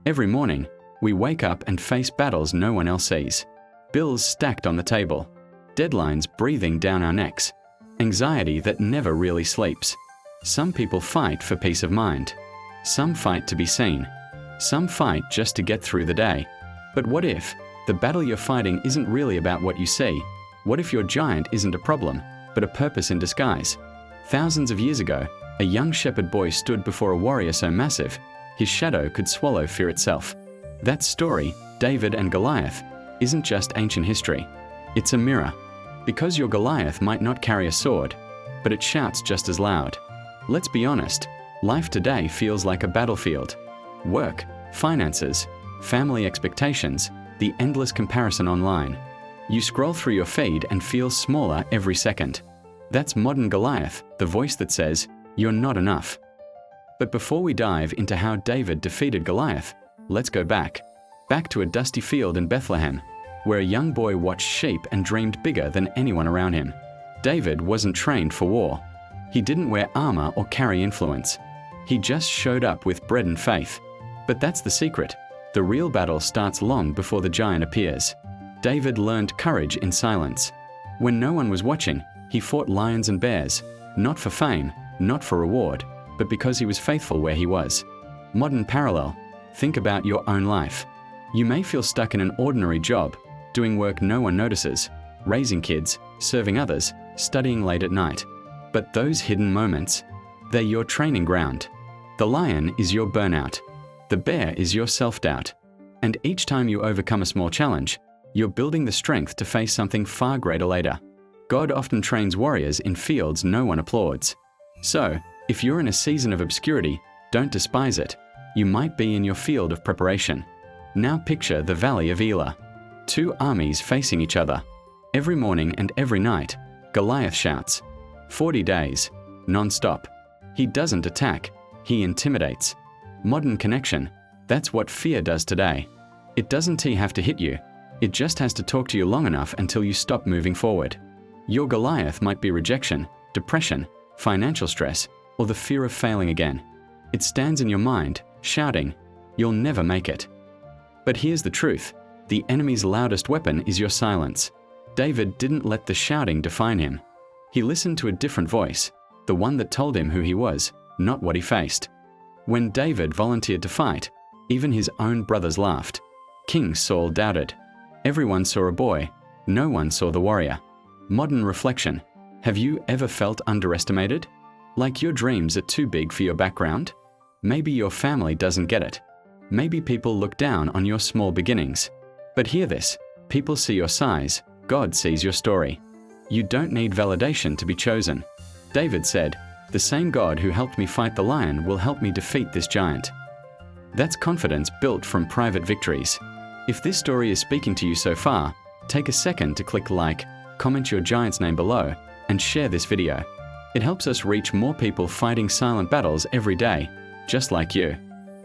Every morning, we wake up and face battles no one else sees. Bills stacked on the table, deadlines breathing down our necks, anxiety that never really sleeps. Some people fight for peace of mind. Some fight to be seen. Some fight just to get through the day. But what if the battle you're fighting isn't really about what you see? What if your giant isn't a problem, but a purpose in disguise? Thousands of years ago, a young shepherd boy stood before a warrior so massive, his shadow could swallow fear itself. That story, David and Goliath, isn't just ancient history. It's a mirror. Because your Goliath might not carry a sword, but it shouts just as loud. Let's be honest, life today feels like a battlefield. Work, finances, family expectations, the endless comparison online. You scroll through your feed and feel smaller every second. That's modern Goliath, the voice that says, "You're not enough." But before we dive into how David defeated Goliath, let's go back to a dusty field in Bethlehem, where a young boy watched sheep and dreamed bigger than anyone around him. David wasn't trained for war. He didn't wear armor or carry influence. He just showed up with bread and faith. But that's the secret. The real battle starts long before the giant appears. David learned courage in silence. When no one was watching, he fought lions and bears, not for fame, not for reward, but because he was faithful where he was. Modern parallel. Think about your own life. You may feel stuck in an ordinary job, doing work no one notices, raising kids, serving others, studying late at night. But those hidden moments, they're your training ground. The lion is your burnout. The bear is your self-doubt. And each time you overcome a small challenge, you're building the strength to face something far greater later. God often trains warriors in fields no one applauds. So, if you're in a season of obscurity, don't despise it. You might be in your field of preparation. Now picture the Valley of Elah. Two armies facing each other. Every morning and every night, Goliath shouts. 40 days, non-stop. He doesn't attack, he intimidates. Modern connection, that's what fear does today. It doesn't have to hit you. It just has to talk to you long enough until you stop moving forward. Your Goliath might be rejection, depression, financial stress, or the fear of failing again. It stands in your mind, shouting, "You'll never make it." But here's the truth. The enemy's loudest weapon is your silence. David didn't let the shouting define him. He listened to a different voice, the one that told him who he was, not what he faced. When David volunteered to fight, even his own brothers laughed. King Saul doubted. Everyone saw a boy, no one saw the warrior. Modern reflection. Have you ever felt underestimated? Like your dreams are too big for your background? Maybe your family doesn't get it. Maybe people look down on your small beginnings. But hear this, people see your size, God sees your story. You don't need validation to be chosen. David said, "The same God who helped me fight the lion will help me defeat this giant." That's confidence built from private victories. If this story is speaking to you so far, take a second to click like, comment your giant's name below, and share this video. It helps us reach more people fighting silent battles every day, just like you.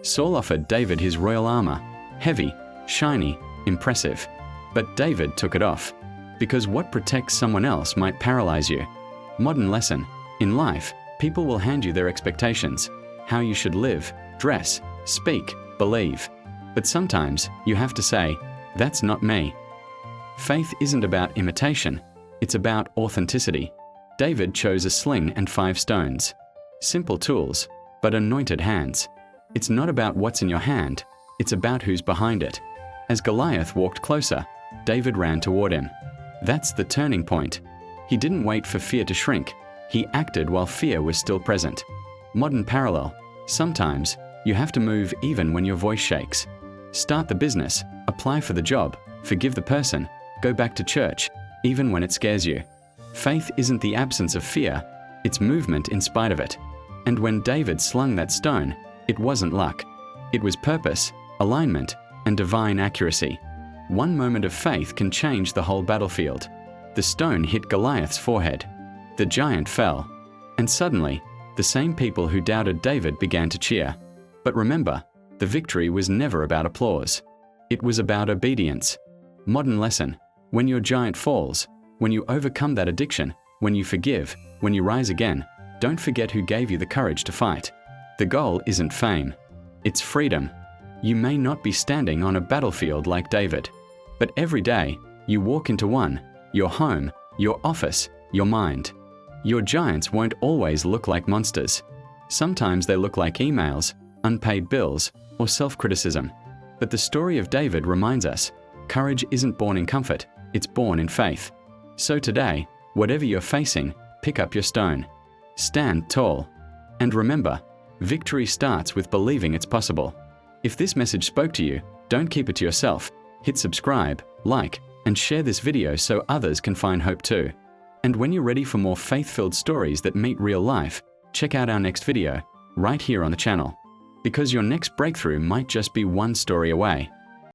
Saul offered David his royal armor, heavy, shiny, impressive. But David took it off, because what protects someone else might paralyze you. Modern lesson. In life, people will hand you their expectations, how you should live, dress, speak, believe. But sometimes you have to say, "That's not me." Faith isn't about imitation, it's about authenticity. David chose a sling and 5 stones. Simple tools, but anointed hands. It's not about what's in your hand, it's about who's behind it. As Goliath walked closer, David ran toward him. That's the turning point. He didn't wait for fear to shrink, he acted while fear was still present. Modern parallel. Sometimes, you have to move even when your voice shakes. Start the business, apply for the job, forgive the person, go back to church, even when it scares you. Faith isn't the absence of fear, it's movement in spite of it. And when David slung that stone, it wasn't luck. It was purpose, alignment, and divine accuracy. One moment of faith can change the whole battlefield. The stone hit Goliath's forehead. The giant fell. And suddenly, the same people who doubted David began to cheer. But remember, the victory was never about applause. It was about obedience. Modern lesson. When your giant falls, when you overcome that addiction, when you forgive, when you rise again, don't forget who gave you the courage to fight. The goal isn't fame. It's freedom. You may not be standing on a battlefield like David, but every day you walk into one: your home, your office, your mind. Your giants won't always look like monsters. Sometimes they look like emails, unpaid bills, or self-criticism. But the story of David reminds us, courage isn't born in comfort, it's born in faith. So today, whatever you're facing, pick up your stone. Stand tall. And remember, victory starts with believing it's possible. If this message spoke to you, don't keep it to yourself. Hit subscribe, like, and share this video so others can find hope too. And when you're ready for more faith-filled stories that meet real life, check out our next video, right here on the channel. Because your next breakthrough might just be one story away.